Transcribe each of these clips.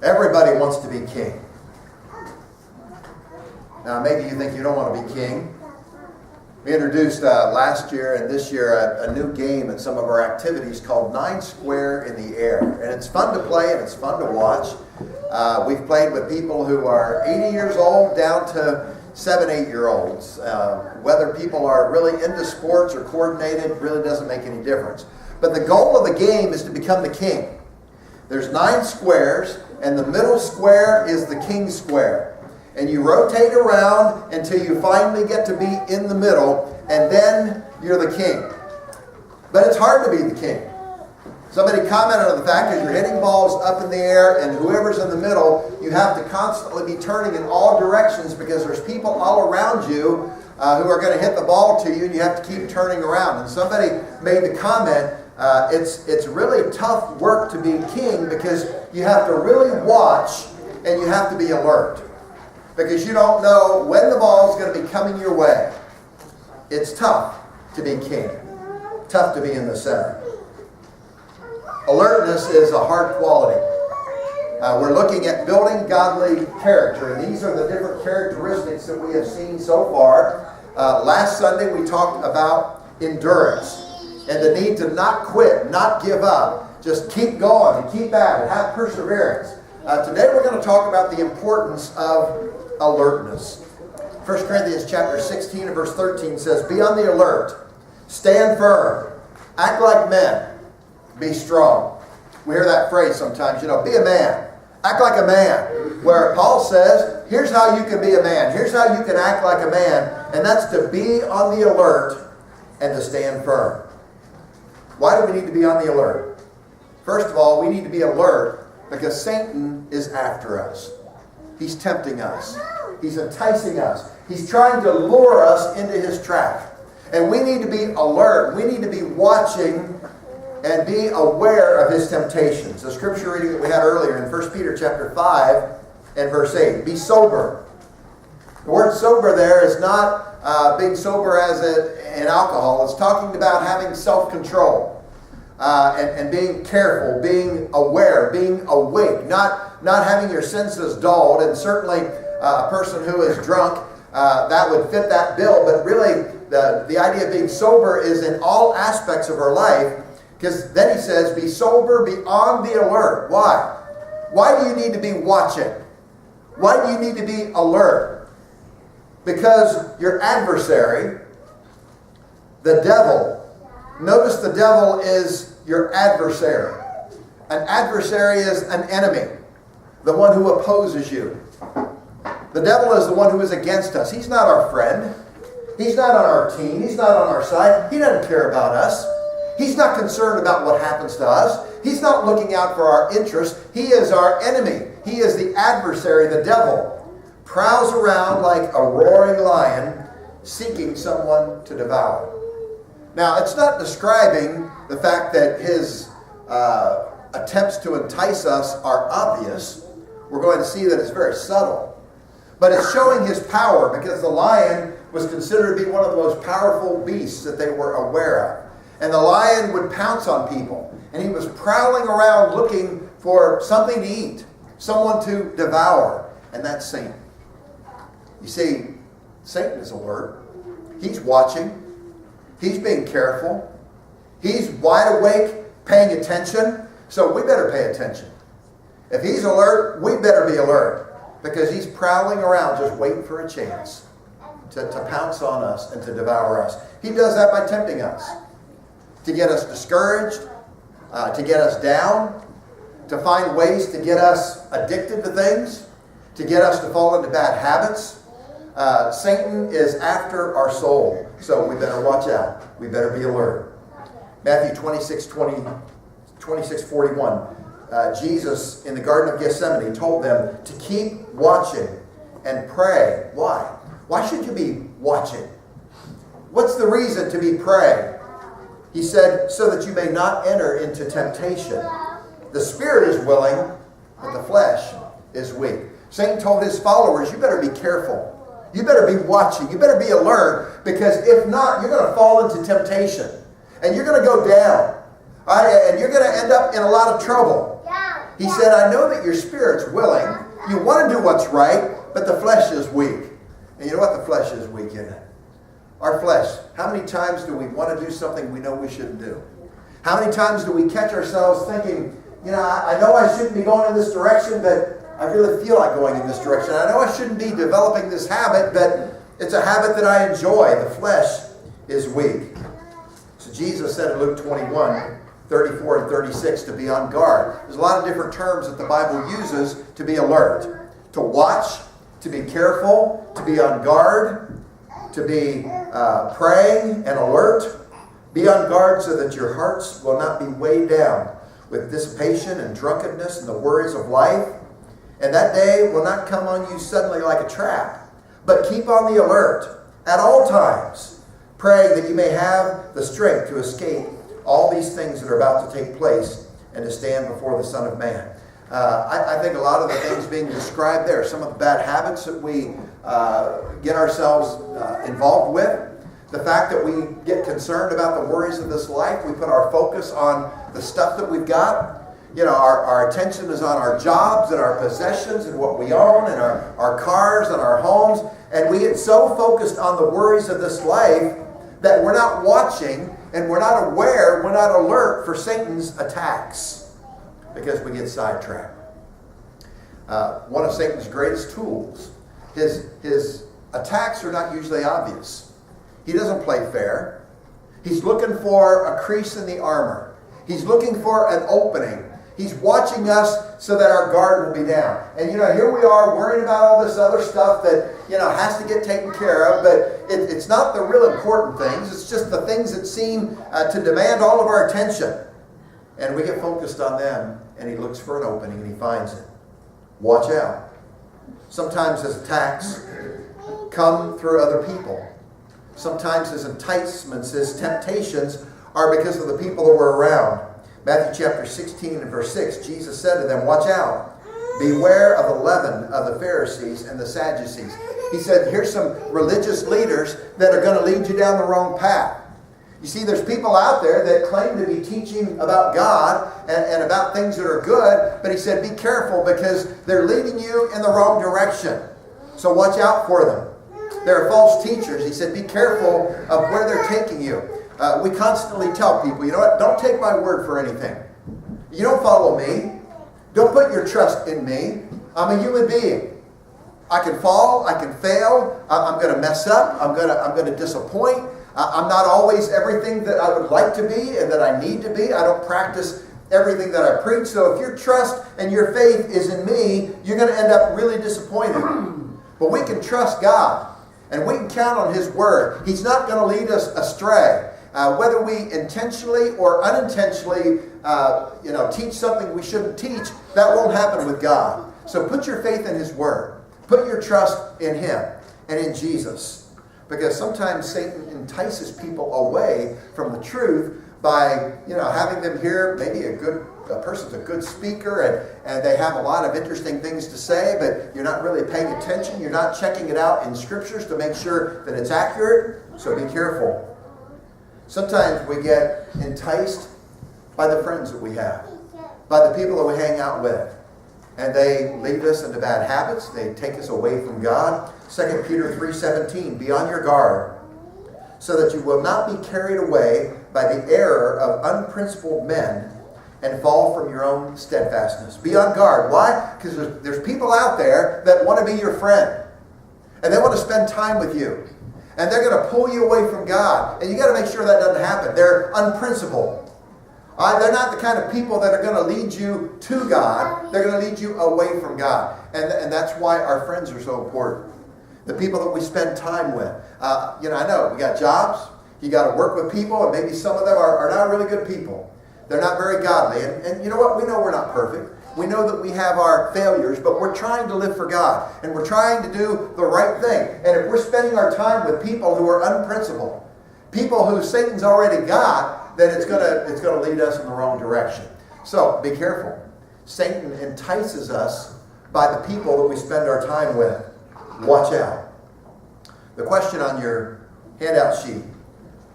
Everybody wants to be king. Now, maybe you think you don't want to be king. We introduced last year and this year a new game in some of our activities called 9 Square in the Air. And it's fun to play and it's fun to watch. We've played with people who are 80 years old down to 7, 8-year-olds. Whether people are really into sports or coordinated really doesn't make any difference. But the goal of the game is to become the king. There's 9 squares, and the middle square is the king square. And you rotate around until you finally get to be in the middle, and then you're the king. But it's hard to be the king. Somebody commented on the fact that you're hitting balls up in the air, and whoever's in the middle, you have to constantly be turning in all directions because there's people all around you who are going to hit the ball to you, and you have to keep turning around. And somebody made the comment, it's really tough work to be king because you have to really watch and you have to be alert. Because you don't know when the ball is going to be coming your way. It's tough to be king. Tough to be in the center. Alertness is a hard quality. We're looking at building godly character. And these are the different characteristics that we have seen so far. Last Sunday we talked about endurance. And the need to not quit, not give up. Just keep going and keep at it. Have perseverance. Today we're going to talk about the importance of alertness. 1 Corinthians chapter 16 and verse 13 says, "Be on the alert, stand firm, act like men, be strong." We hear that phrase sometimes, be a man, act like a man. Where Paul says, here's how you can be a man, here's how you can act like a man, and that's to be on the alert and to stand firm. Why do we need to be on the alert? First of all, we need to be alert because Satan is after us. He's tempting us. He's enticing us. He's trying to lure us into his trap. And we need to be alert. We need to be watching and be aware of his temptations. The scripture reading that we had earlier in 1 Peter chapter 5 and verse 8. Be sober. The word sober there is not being sober as in alcohol. It's talking about having self-control. And being careful, being aware, being awake, not having your senses dulled. And certainly a person who is drunk, that would fit that bill. But really, the idea of being sober is in all aspects of our life. Because then he says, be sober, be on the alert. Why? Why do you need to be watching? Why do you need to be alert? Because your adversary, the devil, notice the devil is your adversary. An adversary is an enemy, the one who opposes you. The devil is the one who is against us. He's not our friend. He's not on our team. He's not on our side. He doesn't care about us. He's not concerned about what happens to us. He's not looking out for our interests. He is our enemy. He is the adversary, the devil. Prowls around like a roaring lion, seeking someone to devour. Now, it's not describing the fact that his attempts to entice us are obvious. We're going to see that it's very subtle. But it's showing his power because the lion was considered to be one of the most powerful beasts that they were aware of. And the lion would pounce on people. And he was prowling around looking for something to eat, someone to devour. And that's Satan. You see, Satan is alert. He's watching. He's being careful. He's wide awake, paying attention. So we better pay attention. If he's alert, we better be alert. Because he's prowling around just waiting for a chance to pounce on us and to devour us. He does that by tempting us. To get us discouraged, to get us down, to find ways to get us addicted to things, to get us to fall into bad habits. Satan is after our soul, so we better watch out. We better be alert. Matthew 26:41. Jesus in the Garden of Gethsemane told them to keep watching and pray. Why? Why should you be watching? What's the reason to be praying? He said, so that you may not enter into temptation. The spirit is willing, but the flesh is weak. Satan told his followers, you better be careful. You better be watching. You better be alert, because if not, you're going to fall into temptation. And you're going to go down. And you're going to end up in a lot of trouble. He said, I know that your spirit's willing. You want to do what's right, but the flesh is weak. And you know what? The flesh is weak, isn't it? Our flesh. How many times do we want to do something we know we shouldn't do? How many times do we catch ourselves thinking, I know I shouldn't be going in this direction, but I really feel like going in this direction. I know I shouldn't be developing this habit, but it's a habit that I enjoy. The flesh is weak. So Jesus said in Luke 21, 34 and 36 to be on guard. There's a lot of different terms that the Bible uses to be alert. To watch, to be careful, to be on guard, to be praying and alert. Be on guard so that your hearts will not be weighed down with dissipation and drunkenness and the worries of life. And that day will not come on you suddenly like a trap. But keep on the alert at all times, praying that you may have the strength to escape all these things that are about to take place and to stand before the Son of Man. I think a lot of the things being described there, some of the bad habits that we get ourselves involved with, the fact that we get concerned about the worries of this life, we put our focus on the stuff that we've got. Our attention is on our jobs and our possessions and what we own and our cars and our homes. And we get so focused on the worries of this life that we're not watching and we're not aware, we're not alert for Satan's attacks because we get sidetracked. One of Satan's greatest tools, his attacks are not usually obvious. He doesn't play fair. He's looking for a crease in the armor. He's looking for an opening. He's watching us so that our guard will be down. And here we are worrying about all this other stuff that, has to get taken care of. But it's not the real important things. It's just the things that seem to demand all of our attention. And we get focused on them. And he looks for an opening and he finds it. Watch out. Sometimes his attacks come through other people. Sometimes his enticements, his temptations are because of the people that were around. Matthew chapter 16 and verse 6, Jesus said to them, watch out. Beware of the leaven of the Pharisees and the Sadducees. He said, here's some religious leaders that are going to lead you down the wrong path. You see, there's people out there that claim to be teaching about God and about things that are good, but he said, be careful because they're leading you in the wrong direction. So watch out for them. There are false teachers. He said, be careful of where they're taking you. We constantly tell people, you know what, don't take my word for anything. You don't follow me. Don't put your trust in me. I'm a human being. I can fall. I can fail. I'm going to mess up. I'm going to disappoint. I'm not always everything that I would like to be and that I need to be. I don't practice everything that I preach. So if your trust and your faith is in me, you're going to end up really disappointed. But we can trust God. And we can count on His Word. He's not going to lead us astray. Whether we intentionally or unintentionally, teach something we shouldn't teach, that won't happen with God. So put your faith in His Word. Put your trust in Him and in Jesus. Because sometimes Satan entices people away from the truth by, having them hear maybe a person's a good speaker and they have a lot of interesting things to say, but you're not really paying attention. You're not checking it out in scriptures to make sure that it's accurate. So be careful. Sometimes we get enticed by the friends that we have, by the people that we hang out with. And they lead us into bad habits. They take us away from God. 2 Peter 3:17, be on your guard, so that you will not be carried away by the error of unprincipled men and fall from your own steadfastness. Be on guard. Why? Because there's people out there that want to be your friend. And they want to spend time with you. And they're going to pull you away from God. And you got to make sure that doesn't happen. They're unprincipled. They're not the kind of people that are going to lead you to God. They're going to lead you away from God. And that's why our friends are so important. The people that we spend time with. I know we got jobs. You got to work with people. And maybe some of them are not really good people. They're not very godly. And you know what? We know we're not perfect. We know that we have our failures, but we're trying to live for God. And we're trying to do the right thing. And if we're spending our time with people who are unprincipled, people who Satan's already got, then it's going to lead us in the wrong direction. So be careful. Satan entices us by the people that we spend our time with. Watch out. The question on your handout sheet,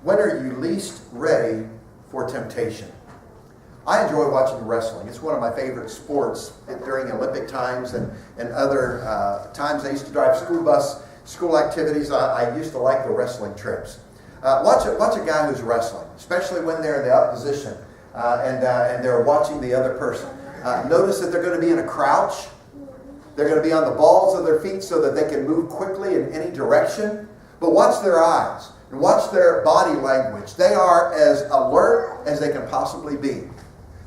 when are you least ready for temptation? I enjoy watching wrestling. It's one of my favorite sports during Olympic times and other times. I used to drive school activities. I used to like the wrestling trips. Watch a guy who's wrestling, especially when they're in the up position and they're watching the other person. Notice that they're going to be in a crouch. They're going to be on the balls of their feet so that they can move quickly in any direction. But watch their eyes and watch their body language. They are as alert as they can possibly be.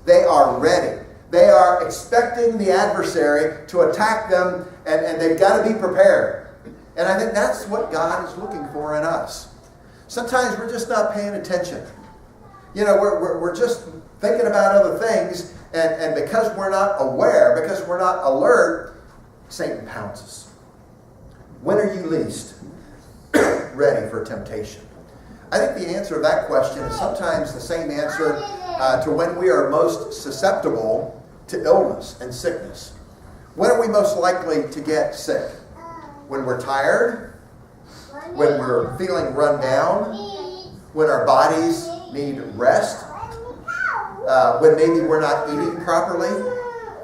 They are ready. They are expecting the adversary to attack them, and they've got to be prepared. And I think that's what God is looking for in us. Sometimes we're just not paying attention. You know, we're just thinking about other things, and because we're not aware, because we're not alert, Satan pounces. When are you least ready for temptation? I think the answer to that question is sometimes the same answer to when we are most susceptible to illness and sickness. When are we most likely to get sick? When we're tired? When we're feeling run down? When our bodies need rest? When maybe we're not eating properly?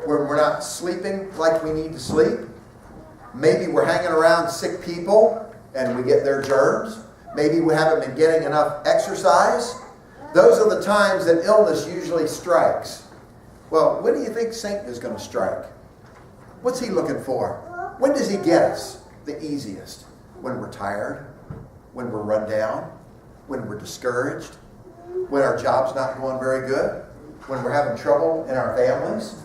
When we're not sleeping like we need to sleep? Maybe we're hanging around sick people and we get their germs. Maybe we haven't been getting enough exercise. Those are the times that illness usually strikes. Well, when do you think Satan is going to strike? What's he looking for? When does he get us the easiest? When we're tired? When we're run down? When we're discouraged? When our job's not going very good? When we're having trouble in our families?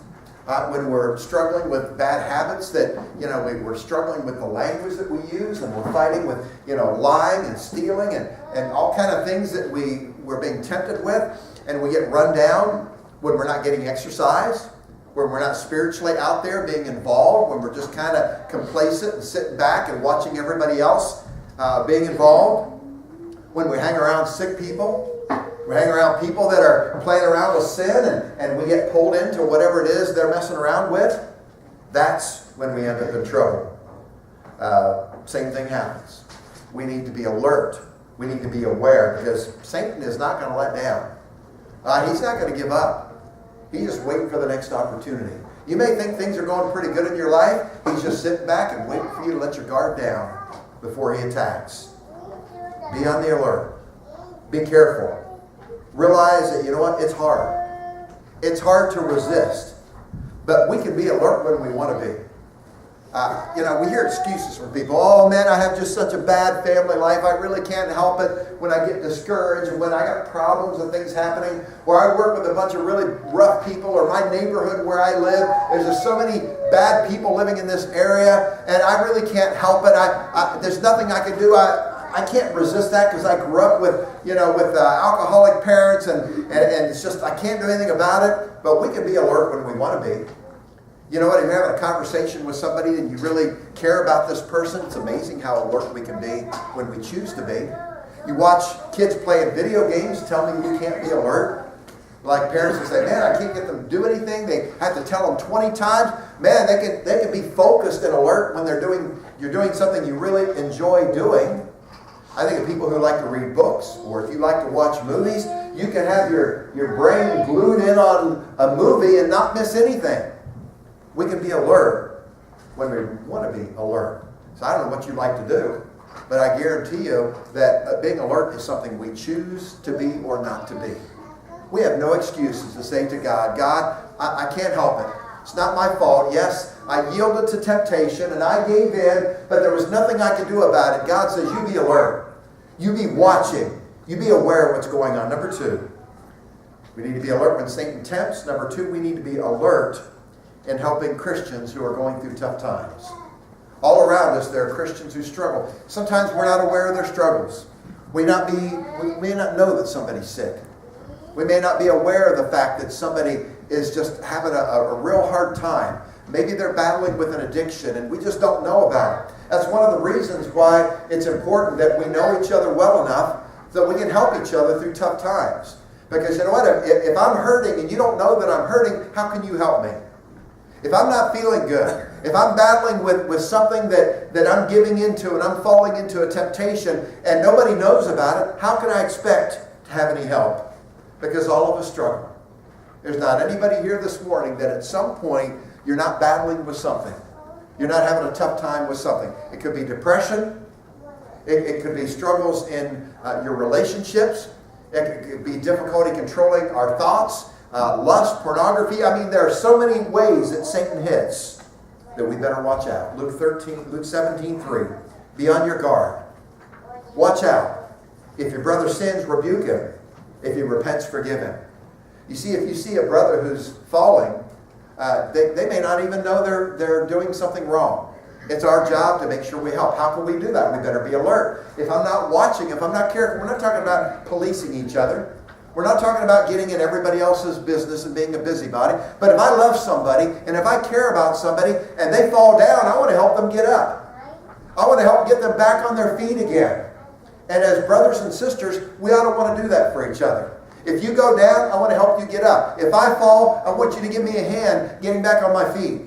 When we're struggling with bad habits that, we're struggling with the language that we use, and we're fighting with, lying and stealing and all kind of things that we're being tempted with, and we get run down when we're not getting exercise, when we're not spiritually out there being involved, when we're just kind of complacent and sitting back and watching everybody else being involved, when we hang around sick people. We hang around people that are playing around with sin and we get pulled into whatever it is they're messing around with. That's when we end up in trouble. Same thing happens. We need to be alert. We need to be aware because Satan is not going to let down. He's not going to give up. He's just waiting for the next opportunity. You may think things are going pretty good in your life. He's just sitting back and waiting for you to let your guard down before he attacks. Be on the alert. Be careful. Realize that, it's hard. It's hard to resist. But we can be alert when we want to be. We hear excuses from people. Oh, man, I have just such a bad family life. I really can't help it when I get discouraged and when I got problems and things happening. Or I work with a bunch of really rough people, or my neighborhood where I live, there's just so many bad people living in this area, and I really can't help it. There's nothing I can do. I can't resist that because I grew up with alcoholic parents and it's just, I can't do anything about it. But we can be alert when we want to be. You know what? If you're having a conversation with somebody and you really care about this person, it's amazing how alert we can be when we choose to be. You watch kids playing video games, tell me you can't be alert. Like parents will say, man, I can't get them to do anything. They have to tell them 20 times. Man, they can be focused and alert when you're doing something you really enjoy doing. I think of people who like to read books, or if you like to watch movies, you can have your brain glued in on a movie and not miss anything. We can be alert when we want to be alert. So I don't know what you like to do, but I guarantee you that being alert is something we choose to be or not to be. We have no excuses to say to God, I can't help it. It's not my fault. Yes, I yielded to temptation and I gave in, but there was nothing I could do about it. God says, you be alert. You be watching. You be aware of what's going on. Number 2, we need to be alert when Satan tempts. Number 2, we need to be alert in helping Christians who are going through tough times. All around us, there are Christians who struggle. Sometimes we're not aware of their struggles. We may not know that somebody's sick. We may not be aware of the fact that somebody is just having a real hard time. Maybe they're battling with an addiction and we just don't know about it. That's one of the reasons why it's important that we know each other well enough so we can help each other through tough times. Because you know what? If I'm hurting and you don't know that I'm hurting, how can you help me? If I'm not feeling good, if I'm battling with something that I'm giving into and I'm falling into a temptation and nobody knows about it, how can I expect to have any help? Because all of us struggle. There's not anybody here this morning that at some point you're not battling with something. You're not having a tough time with something. It could be depression. It could be struggles in your relationships. It could be difficulty controlling our thoughts, lust, pornography. I mean, there are so many ways that Satan hits that we better watch out. Luke 17:3. Be on your guard. Watch out. If your brother sins, rebuke him. If he repents, forgive him. You see, if you see a brother who's falling, they may not even know they're doing something wrong. It's our job to make sure we help. How can we do that? We better be alert. If I'm not watching, if I'm not careful, we're not talking about policing each other. We're not talking about getting in everybody else's business and being a busybody. But if I love somebody and if I care about somebody and they fall down, I want to help them get up. I want to help get them back on their feet again. And as brothers and sisters, we ought to want to do that for each other. If you go down, I want to help you get up. If I fall, I want you to give me a hand getting back on my feet.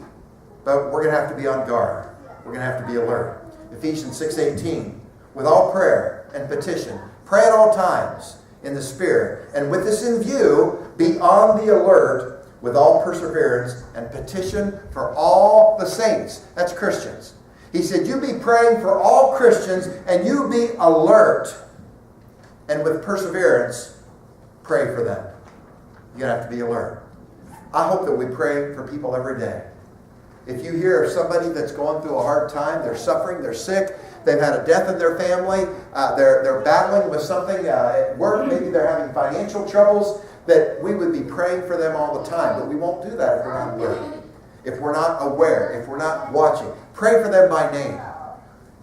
But we're going to have to be on guard. We're going to have to be alert. Ephesians 6:18. With all prayer and petition, pray at all times in the Spirit. And with this in view, be on the alert with all perseverance and petition for all the saints. That's Christians. He said, you be praying for all Christians and you be alert. And with perseverance, pray for them. You're going to have to be alert. I hope that we pray for people every day. If you hear of somebody that's going through a hard time, they're suffering, they're sick, they've had a death in their family, they're battling with something at work, maybe they're having financial troubles, that we would be praying for them all the time. But we won't do that if we're not alert, if we're not aware, if we're not watching. Pray for them by name.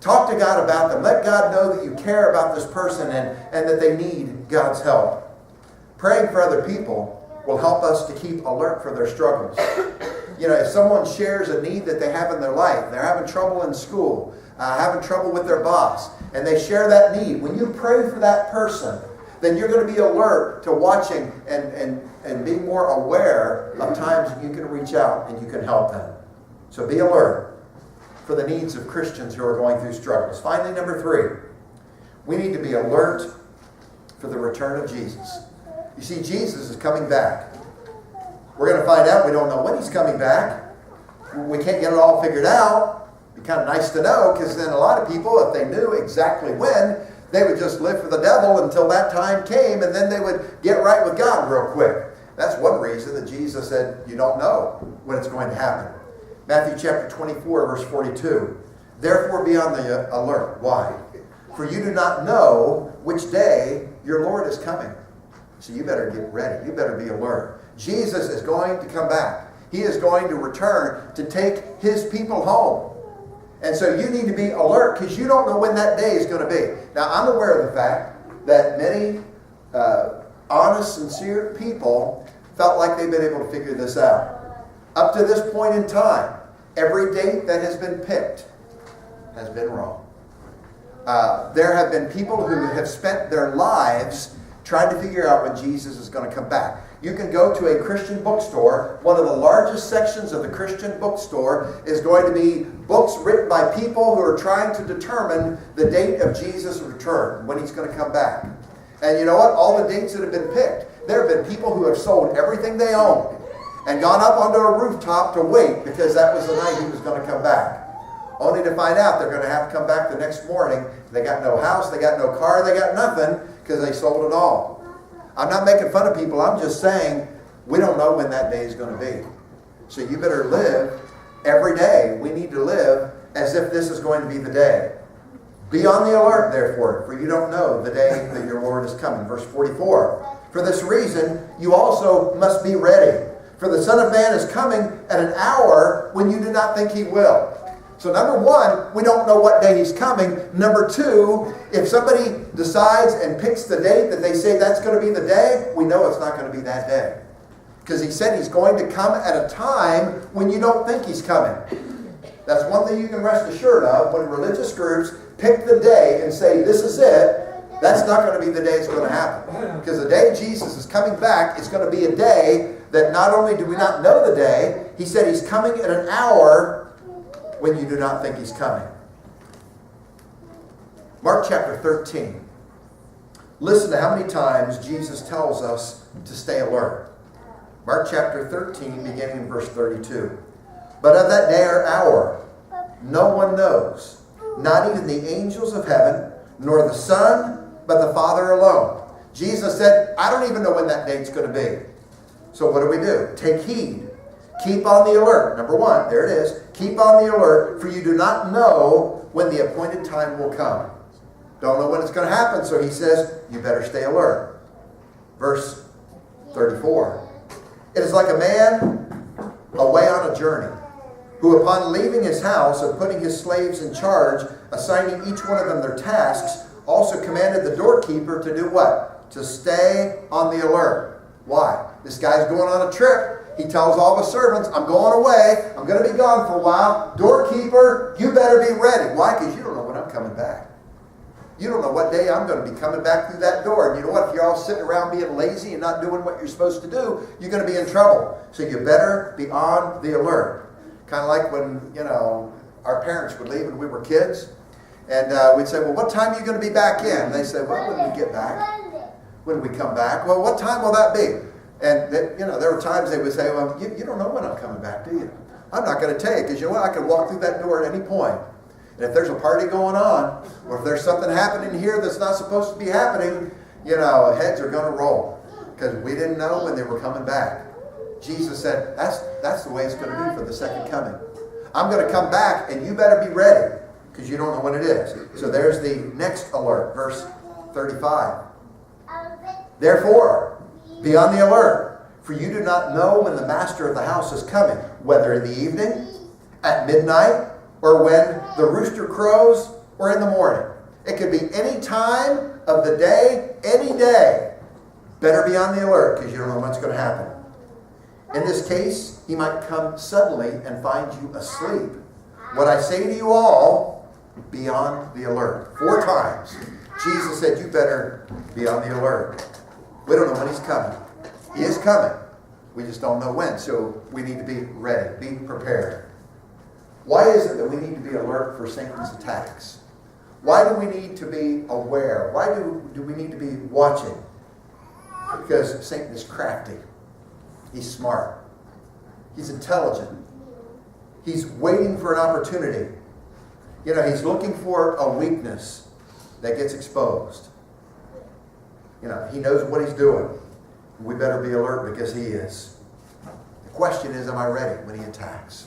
Talk to God about them. Let God know that you care about this person and that they need God's help. Praying for other people will help us to keep alert for their struggles. You know, if someone shares a need that they have in their life, they're having trouble in school, having trouble with their boss, and they share that need, when you pray for that person, then you're going to be alert to watching and being more aware of times you can reach out and you can help them. So be alert for the needs of Christians who are going through struggles. Finally, number 3, we need to be alert for the return of Jesus. You see, Jesus is coming back. We're going to find out. We don't know when he's coming back. We can't get it all figured out. It'd be kind of nice to know, because then a lot of people, if they knew exactly when, they would just live for the devil until that time came, and then they would get right with God real quick. That's one reason that Jesus said, you don't know when it's going to happen. Matthew chapter 24, verse 42. Therefore be on the alert. Why? For you do not know which day your Lord is coming. So you better get ready. You better be alert. Jesus is going to come back. He is going to return to take his people home. And so you need to be alert, because you don't know when that day is going to be. Now, I'm aware of the fact that many honest, sincere people felt like they've been able to figure this out. Up to this point in time, every date that has been picked has been wrong. There have been people who have spent their lives trying to figure out when Jesus is going to come back. You can go to a Christian bookstore. One of the largest sections of the Christian bookstore is going to be books written by people who are trying to determine the date of Jesus' return, when he's going to come back. And you know what? All the dates that have been picked, there have been people who have sold everything they own and gone up onto a rooftop to wait because that was the night he was going to come back. Only to find out they're going to have to come back the next morning. They got no house, they got no car, they got nothing, because they sold it all. I'm not making fun of people. I'm just saying we don't know when that day is going to be. So you better live every day. We need to live as if this is going to be the day. Be on the alert, therefore, for you don't know the day that your Lord is coming. Verse 44. For this reason, you also must be ready. For the Son of Man is coming at an hour when you do not think he will. So number 1, we don't know what day he's coming. Number 2, if somebody decides and picks the date that they say that's going to be the day, we know it's not going to be that day. Because he said he's going to come at a time when you don't think he's coming. That's one thing you can rest assured of. When religious groups pick the day and say this is it, that's not going to be the day it's going to happen. Because the day Jesus is coming back is going to be a day that not only do we not know the day, he said he's coming at an hour when you do not think he's coming. Mark chapter 13. Listen to how many times Jesus tells us to stay alert. Mark chapter 13, beginning in verse 32. But of that day or hour, no one knows, not even the angels of heaven, nor the Son, but the Father alone. Jesus said, I don't even know when that date's going to be. So what do? Take heed. Keep on the alert. Number one, there it is. Keep on the alert, for you do not know when the appointed time will come. Don't know when it's going to happen, so he says, you better stay alert. Verse 34. It is like a man away on a journey, who upon leaving his house and putting his slaves in charge, assigning each one of them their tasks, also commanded the doorkeeper to do what? To stay on the alert. Why? This guy's going on a trip. He tells all the servants, I'm going away. I'm going to be gone for a while. Doorkeeper, you better be ready. Why? Because you don't know when I'm coming back. You don't know what day I'm going to be coming back through that door. And you know what? If you're all sitting around being lazy and not doing what you're supposed to do, you're going to be in trouble. So you better be on the alert. Kind of like when, our parents would leave when we were kids. And we'd say, well, what time are you going to be back in? And they say, well, when we get back. When we come back. Well, what time will that be? And there were times they would say, well, you don't know when I'm coming back, do you? I'm not going to tell you, because you know what? I can walk through that door at any point. And if there's a party going on, or if there's something happening here that's not supposed to be happening, heads are going to roll. Because we didn't know when they were coming back. Jesus said, that's the way it's going to be for the second coming. I'm going to come back, and you better be ready, because you don't know when it is. So there's the next alert, verse 35. Therefore, be on the alert, for you do not know when the master of the house is coming, whether in the evening, at midnight, or when the rooster crows, or in the morning. It could be any time of the day, any day. Better be on the alert, because you don't know what's going to happen. In this case, he might come suddenly and find you asleep. What I say to you all, be on the alert. 4 times. Jesus said, you better be on the alert. We don't know when he's coming. He is coming. We just don't know when. So we need to be ready, be prepared. Why is it that we need to be alert for Satan's attacks? Why do we need to be aware? Why do we need to be watching? Because Satan is crafty. He's smart. He's intelligent. He's waiting for an opportunity. He's looking for a weakness that gets exposed. He knows what he's doing. We better be alert, because he is. The question is, am I ready when he attacks?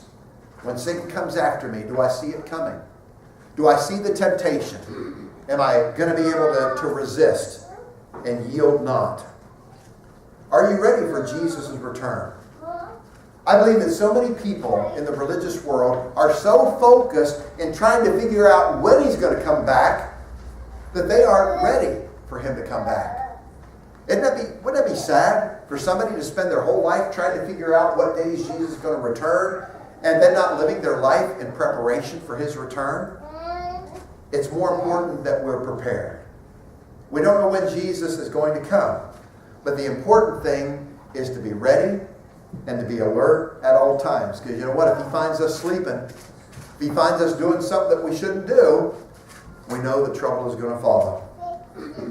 When Satan comes after me, do I see it coming? Do I see the temptation? Am I going to be able to resist and yield not? Are you ready for Jesus' return? I believe that so many people in the religious world are so focused in trying to figure out when he's going to come back that they aren't ready for him to come back. Wouldn't it be sad for somebody to spend their whole life trying to figure out what days Jesus is going to return and then not living their life in preparation for his return? It's more important that we're prepared. We don't know when Jesus is going to come, but the important thing is to be ready and to be alert at all times. Because you know what? If he finds us sleeping, if he finds us doing something that we shouldn't do, we know the trouble is going to follow.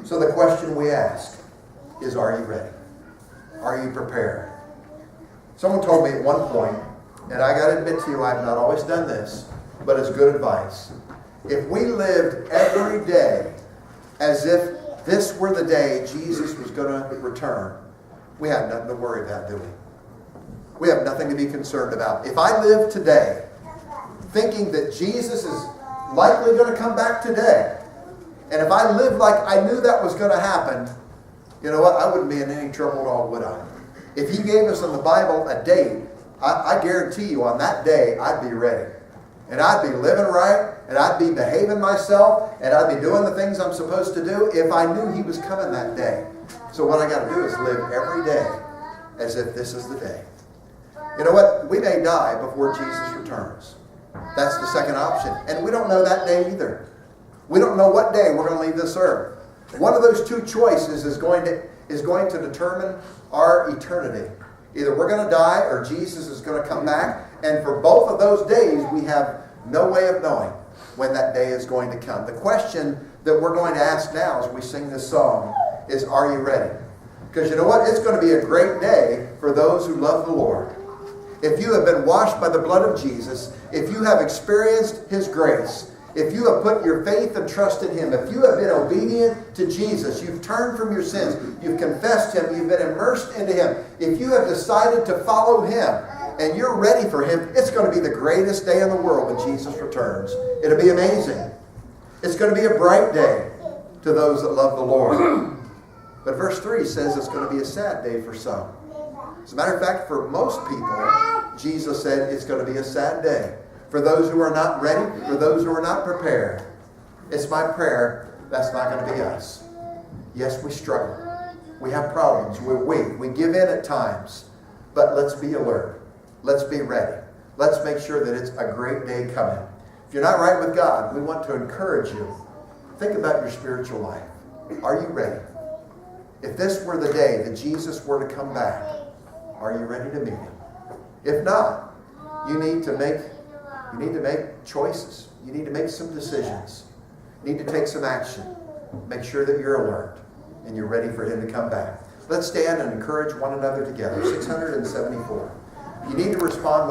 So the question we ask is, are you ready? Are you prepared? Someone told me at one point, and I got to admit to you, I've not always done this, but it's good advice. If we lived every day as if this were the day Jesus was going to return, we have nothing to worry about, do we? We have nothing to be concerned about. If I live today thinking that Jesus is likely going to come back today, and if I live like I knew that was going to happen, you know what? I wouldn't be in any trouble at all, would I? If he gave us in the Bible a date, I guarantee you on that day, I'd be ready. And I'd be living right, and I'd be behaving myself, and I'd be doing the things I'm supposed to do if I knew he was coming that day. So what I got to do is live every day as if this is the day. You know what? We may die before Jesus returns. That's the second option. And we don't know that day either. We don't know what day we're going to leave this earth. One of those two choices is going to determine our eternity. Either we're going to die or Jesus is going to come back. And for both of those days, we have no way of knowing when that day is going to come. The question that we're going to ask now as we sing this song is, are you ready? Because you know what? It's going to be a great day for those who love the Lord. If you have been washed by the blood of Jesus, if you have experienced His grace, if you have put your faith and trust in Him, if you have been obedient to Jesus, you've turned from your sins, you've confessed Him, you've been immersed into Him, if you have decided to follow Him and you're ready for Him, it's going to be the greatest day in the world when Jesus returns. It'll be amazing. It's going to be a bright day to those that love the Lord. But verse 3 says it's going to be a sad day for some. As a matter of fact, for most people, Jesus said it's going to be a sad day. For those who are not ready, for those who are not prepared, it's my prayer that's not going to be us. Yes, we struggle. We have problems. We're weak. We give in at times. But let's be alert. Let's be ready. Let's make sure that it's a great day coming. If you're not right with God, we want to encourage you. Think about your spiritual life. Are you ready? If this were the day that Jesus were to come back, are you ready to meet Him? If not, you need to make choices. You need to make some decisions. You need to take some action. Make sure that you're alert and you're ready for Him to come back. Let's stand and encourage one another together. 674. You need to respond.